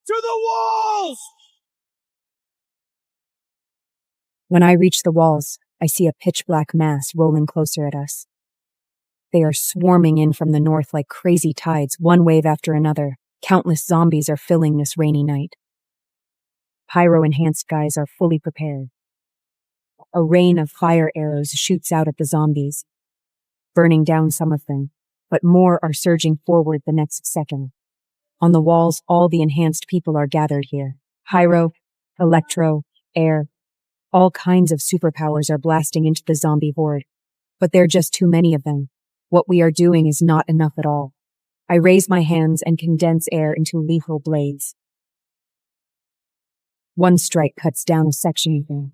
To the walls! When I reach the walls, I see a pitch-black mass rolling closer at us. They are swarming in from the north like crazy tides, one wave after another. Countless zombies are filling this rainy night. Pyro-enhanced guys are fully prepared. A rain of fire arrows shoots out at the zombies, burning down some of them, but more are surging forward the next second. On the walls, all the enhanced people are gathered here. Pyro, electro, air, all kinds of superpowers are blasting into the zombie horde, but there are just too many of them. What we are doing is not enough at all. I raise my hands and condense air into lethal blades. One strike cuts down a section of them.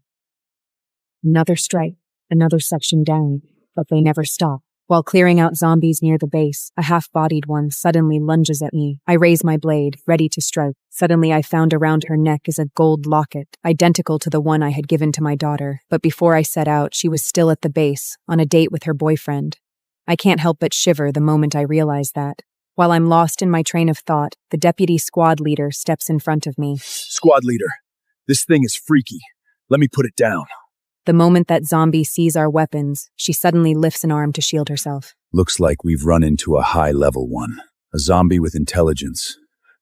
Another strike, another section down, but they never stop. While clearing out zombies near the base, a half-bodied one suddenly lunges at me. I raise my blade, ready to strike. Suddenly I found around her neck is a gold locket, identical to the one I had given to my daughter. But before I set out, she was still at the base, on a date with her boyfriend. I can't help but shiver the moment I realize that. While I'm lost in my train of thought, the deputy squad leader steps in front of me. Squad leader, this thing is freaky. Let me put it down. The moment that zombie sees our weapons, she suddenly lifts an arm to shield herself. Looks like we've run into a high-level one. A zombie with intelligence.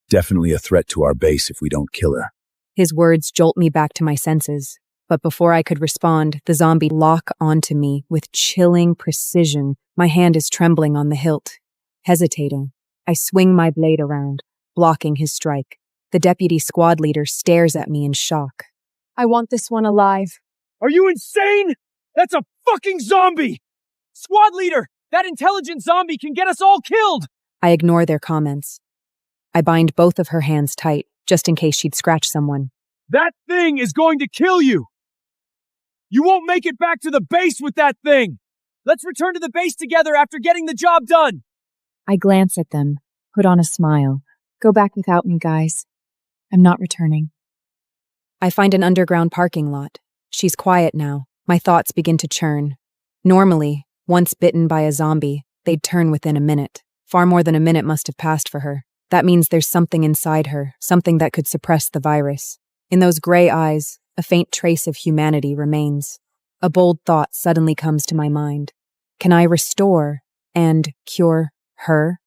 Definitely a threat to our base if we don't kill her. His words jolt me back to my senses. But before I could respond, the zombie lock onto me with chilling precision. My hand is trembling on the hilt. Hesitating, I swing my blade around, blocking his strike. The deputy squad leader stares at me in shock. I want this one alive. Are you insane? That's a fucking zombie! Squad leader, that intelligent zombie can get us all killed! I ignore their comments. I bind both of her hands tight, just in case she'd scratch someone. That thing is going to kill you! You won't make it back to the base with that thing! Let's return to the base together after getting the job done! I glance at them, put on a smile. Go back without me, guys. I'm not returning. I find an underground parking lot. She's quiet now. My thoughts begin to churn. Normally, once bitten by a zombie, they'd turn within a minute. Far more than a minute must have passed for her. That means there's something inside her, something that could suppress the virus. In those gray eyes, a faint trace of humanity remains. A bold thought suddenly comes to my mind. Can I restore and cure her?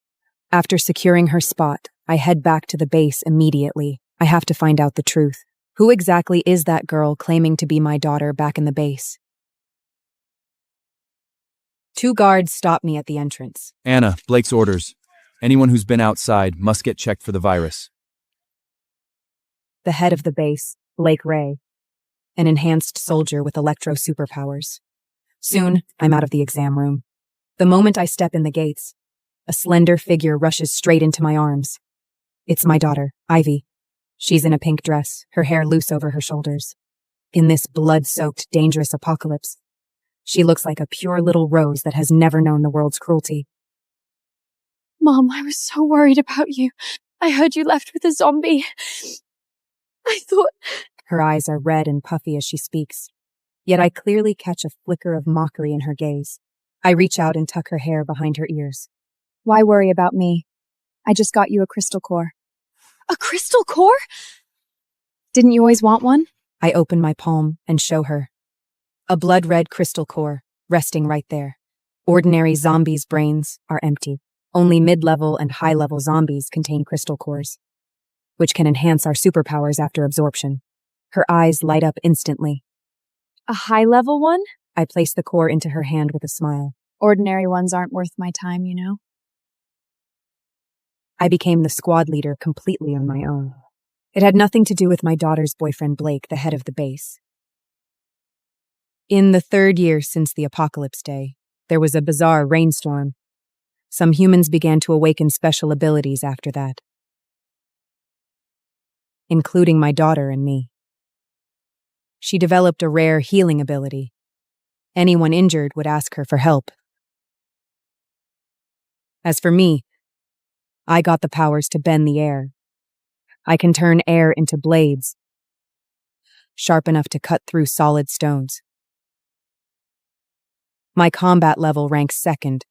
After securing her spot, I head back to the base immediately. I have to find out the truth. Who exactly is that girl claiming to be my daughter back in the base? 2 guards stop me at the entrance. Anna, Blake's orders. Anyone who's been outside must get checked for the virus. The head of the base, Blake Ray, an enhanced soldier with electro superpowers. Soon, I'm out of the exam room. The moment I step in the gates, a slender figure rushes straight into my arms. It's my daughter, Ivy. She's in a pink dress, her hair loose over her shoulders. In this blood-soaked, dangerous apocalypse, she looks like a pure little rose that has never known the world's cruelty. Mom, I was so worried about you. I heard you left with a zombie. I thought... Her eyes are red and puffy as she speaks, yet I clearly catch a flicker of mockery in her gaze. I reach out and tuck her hair behind her ears. Why worry about me? I just got you a crystal core. A crystal core? Didn't you always want one? I open my palm and show her. A blood-red crystal core, resting right there. Ordinary zombies' brains are empty. Only mid-level and high-level zombies contain crystal cores, which can enhance our superpowers after absorption. Her eyes light up instantly. A high-level one? I place the core into her hand with a smile. Ordinary ones aren't worth my time, you know? I became the squad leader completely on my own. It had nothing to do with my daughter's boyfriend Blake, the head of the base. In the 3rd year since the apocalypse day, there was a bizarre rainstorm. Some humans began to awaken special abilities after that, including my daughter and me. She developed a rare healing ability. Anyone injured would ask her for help. As for me, I got the powers to bend the air. I can turn air into blades, sharp enough to cut through solid stones. My combat level ranks 2nd.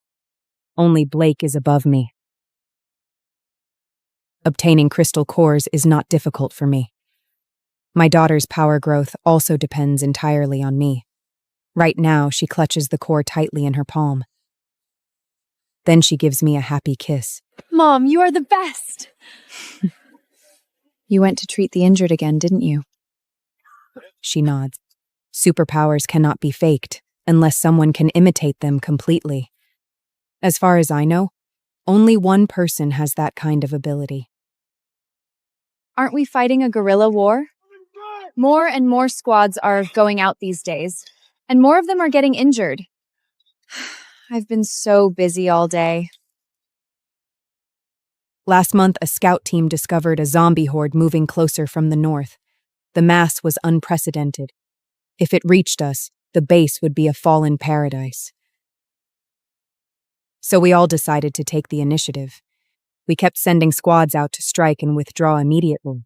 Only Blake is above me. Obtaining crystal cores is not difficult for me. My daughter's power growth also depends entirely on me. Right now, she clutches the core tightly in her palm. Then she gives me a happy kiss. Mom, you are the best! You went to treat the injured again, didn't you? She nods. Superpowers cannot be faked unless someone can imitate them completely. As far as I know, only one person has that kind of ability. Aren't we fighting a guerrilla war? More and more squads are going out these days, and more of them are getting injured. I've been so busy all day. Last month, a scout team discovered a zombie horde moving closer from the north. The mass was unprecedented. If it reached us, the base would be a fallen paradise. So we all decided to take the initiative. We kept sending squads out to strike and withdraw immediately.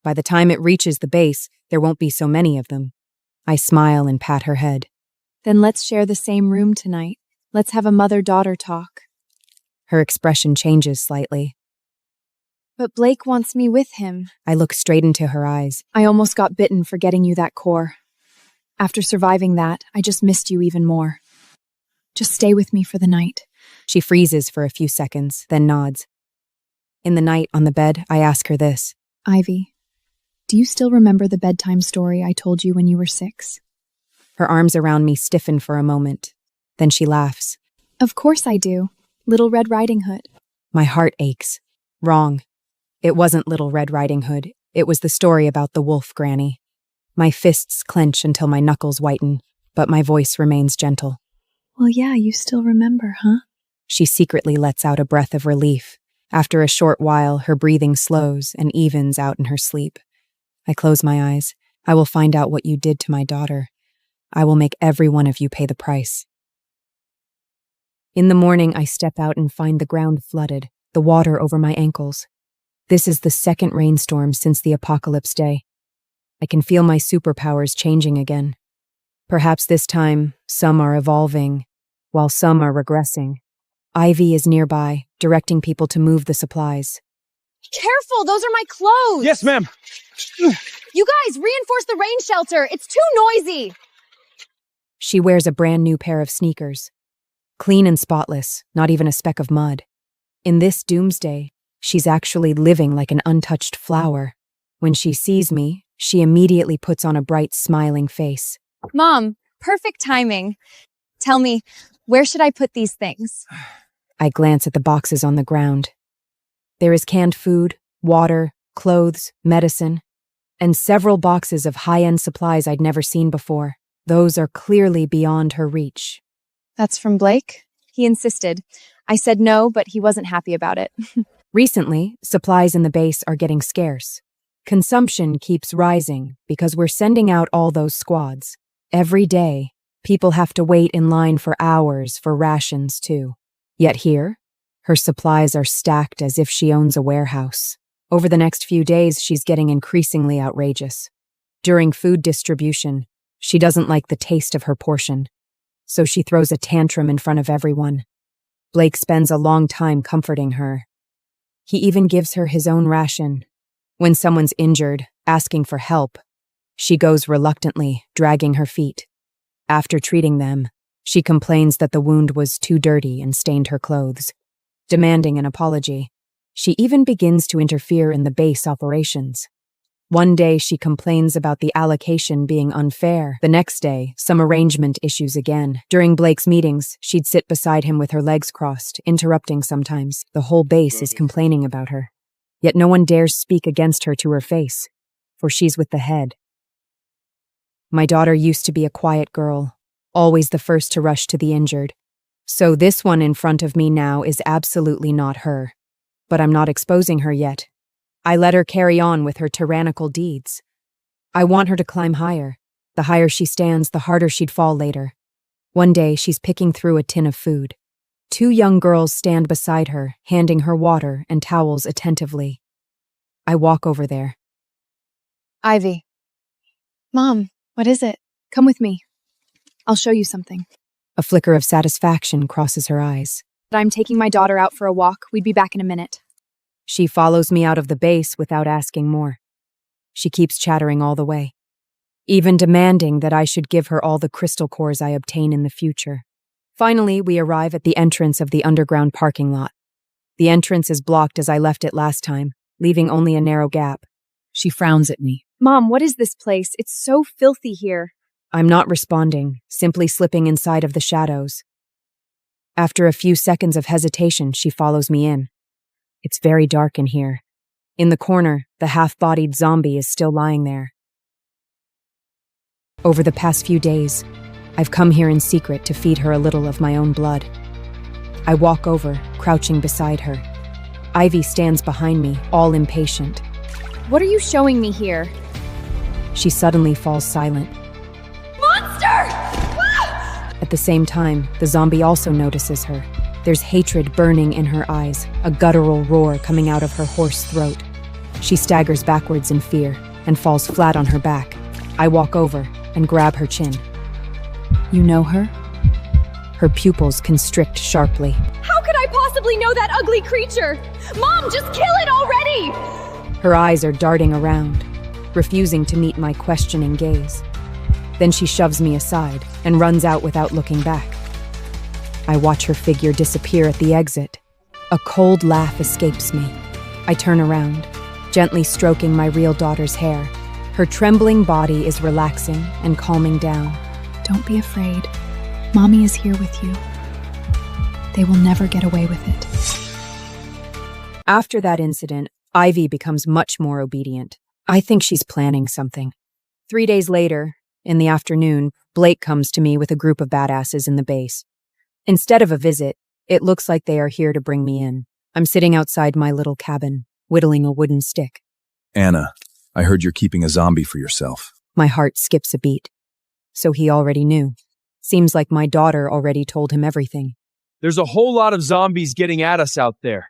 By the time it reaches the base, there won't be so many of them. I smile and pat her head. Then let's share the same room tonight. Let's have a mother-daughter talk. Her expression changes slightly. But Blake wants me with him. I look straight into her eyes. I almost got bitten for getting you that core. After surviving that, I just missed you even more. Just stay with me for the night. She freezes for a few seconds, then nods. In the night, on the bed, I ask her this. Ivy, do you still remember the bedtime story I told you when you were 6? Her arms around me stiffen for a moment. Then she laughs. Of course I do. Little Red Riding Hood. My heart aches. Wrong. It wasn't Little Red Riding Hood. It was the story about the wolf granny. My fists clench until my knuckles whiten, but my voice remains gentle. Well, yeah, you still remember, huh? She secretly lets out a breath of relief. After a short while, her breathing slows and evens out in her sleep. I close my eyes. I will find out what you did to my daughter. I will make every one of you pay the price. In the morning, I step out and find the ground flooded, the water over my ankles. This is the second rainstorm since the apocalypse day. I can feel my superpowers changing again. Perhaps this time, some are evolving, while some are regressing. Ivy is nearby, directing people to move the supplies. Careful, those are my clothes! Yes, ma'am! You guys, reinforce the rain shelter! It's too noisy! She wears a brand new pair of sneakers. Clean and spotless, not even a speck of mud. In this doomsday, she's actually living like an untouched flower. When she sees me, she immediately puts on a bright, smiling face. Mom, perfect timing. Tell me, where should I put these things? I glance at the boxes on the ground. There is canned food, water, clothes, medicine, and several boxes of high-end supplies I'd never seen before. Those are clearly beyond her reach. That's from Blake? He insisted. I said no, but he wasn't happy about it. Recently, supplies in the base are getting scarce. Consumption keeps rising because we're sending out all those squads. Every day, people have to wait in line for hours for rations, too. Yet here, her supplies are stacked as if she owns a warehouse. Over the next few days, she's getting increasingly outrageous. During food distribution, she doesn't like the taste of her portion, so she throws a tantrum in front of everyone. Blake spends a long time comforting her. He even gives her his own ration. When someone's injured, asking for help, she goes reluctantly, dragging her feet. After treating them, she complains that the wound was too dirty and stained her clothes, demanding an apology. She even begins to interfere in the base operations. One day she complains about the allocation being unfair. The next day, some arrangement issues again. During Blake's meetings, she'd sit beside him with her legs crossed, interrupting sometimes. The whole base is complaining about her. Yet no one dares speak against her to her face, for she's with the head. My daughter used to be a quiet girl, always the first to rush to the injured. So this one in front of me now is absolutely not her. But I'm not exposing her yet. I let her carry on with her tyrannical deeds. I want her to climb higher. The higher she stands, the harder she'd fall later. One day, she's picking through a tin of food. 2 young girls stand beside her, handing her water and towels attentively. I walk over there. Ivy. Mom, what is it? Come with me. I'll show you something. A flicker of satisfaction crosses her eyes. I'm taking my daughter out for a walk. We'd be back in a minute. She follows me out of the base without asking more. She keeps chattering all the way, even demanding that I should give her all the crystal cores I obtain in the future. Finally, we arrive at the entrance of the underground parking lot. The entrance is blocked as I left it last time, leaving only a narrow gap. She frowns at me. Mom, what is this place? It's so filthy here. I'm not responding, simply slipping inside of the shadows. After a few seconds of hesitation, she follows me in. It's very dark in here. In the corner, the half-bodied zombie is still lying there. Over the past few days, I've come here in secret to feed her a little of my own blood. I walk over, crouching beside her. Ivy stands behind me, all impatient. What are you showing me here? She suddenly falls silent. Monster! At the same time, the zombie also notices her. There's hatred burning in her eyes, a guttural roar coming out of her hoarse throat. She staggers backwards in fear and falls flat on her back. I walk over and grab her chin. You know her? Her pupils constrict sharply. How could I possibly know that ugly creature? Mom, just kill it already! Her eyes are darting around, refusing to meet my questioning gaze. Then she shoves me aside and runs out without looking back. I watch her figure disappear at the exit. A cold laugh escapes me. I turn around, gently stroking my real daughter's hair. Her trembling body is relaxing and calming down. Don't be afraid. Mommy is here with you. They will never get away with it. After that incident, Ivy becomes much more obedient. I think she's planning something. 3 days later, in the afternoon, Blake comes to me with a group of badasses in the base. Instead of a visit, it looks like they are here to bring me in. I'm sitting outside my little cabin, whittling a wooden stick. Anna, I heard you're keeping a zombie for yourself. My heart skips a beat. So he already knew. Seems like my daughter already told him everything. There's a whole lot of zombies getting at us out there.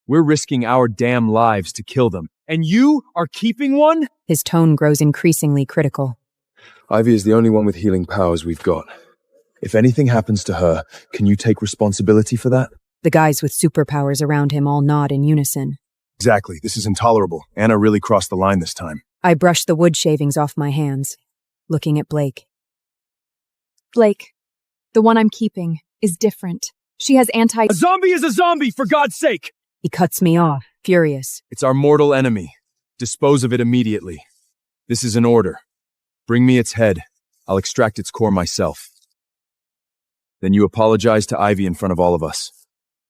We're risking our damn lives to kill them. And you are keeping one? His tone grows increasingly critical. Ivy is the only one with healing powers we've got. If anything happens to her, can you take responsibility for that? The guys with superpowers around him all nod in unison. Exactly. This is intolerable. Anna really crossed the line this time. I brush the wood shavings off my hands, looking at Blake. Blake, the one I'm keeping, is different. She has A zombie is a zombie, for God's sake! He cuts me off, furious. It's our mortal enemy. Dispose of it immediately. This is an order. Bring me its head. I'll extract its core myself. Then you apologize to Ivy in front of all of us.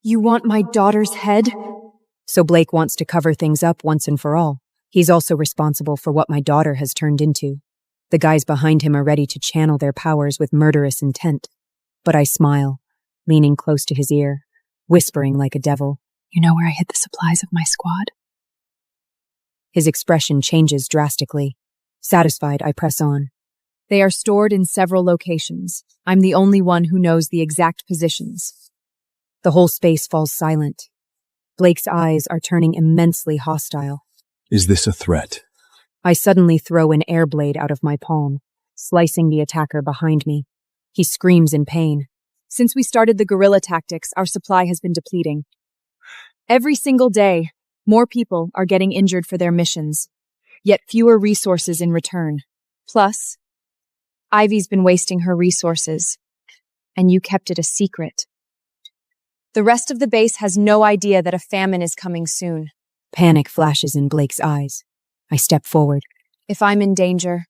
You want my daughter's head? So Blake wants to cover things up once and for all. He's also responsible for what my daughter has turned into. The guys behind him are ready to channel their powers with murderous intent. But I smile, leaning close to his ear, whispering like a devil. You know where I hid the supplies of my squad? His expression changes drastically. Satisfied, I press on. They are stored in several locations. I'm the only one who knows the exact positions. The whole space falls silent. Blake's eyes are turning immensely hostile. Is this a threat? I suddenly throw an air blade out of my palm, slicing the attacker behind me. He screams in pain. Since we started the guerrilla tactics, our supply has been depleting. Every single day, more people are getting injured for their missions, yet fewer resources in return. Plus, Ivy's been wasting her resources, and you kept it a secret. The rest of the base has no idea that a famine is coming soon. Panic flashes in Blake's eyes. I step forward. If I'm in danger,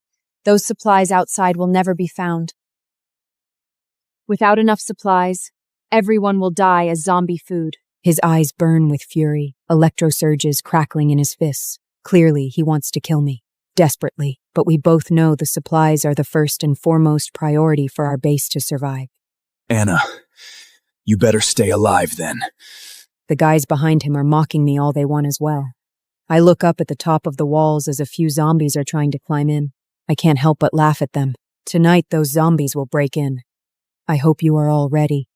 those supplies outside will never be found. Without enough supplies, everyone will die as zombie food. His eyes burn with fury, electrosurges crackling in his fists. Clearly, he wants to kill me. Desperately, but we both know the supplies are the first and foremost priority for our base to survive. Anna, you better stay alive then. The guys behind him are mocking me all they want as well. I look up at the top of the walls as a few zombies are trying to climb in. I can't help but laugh at them. Tonight, those zombies will break in. I hope you are all ready.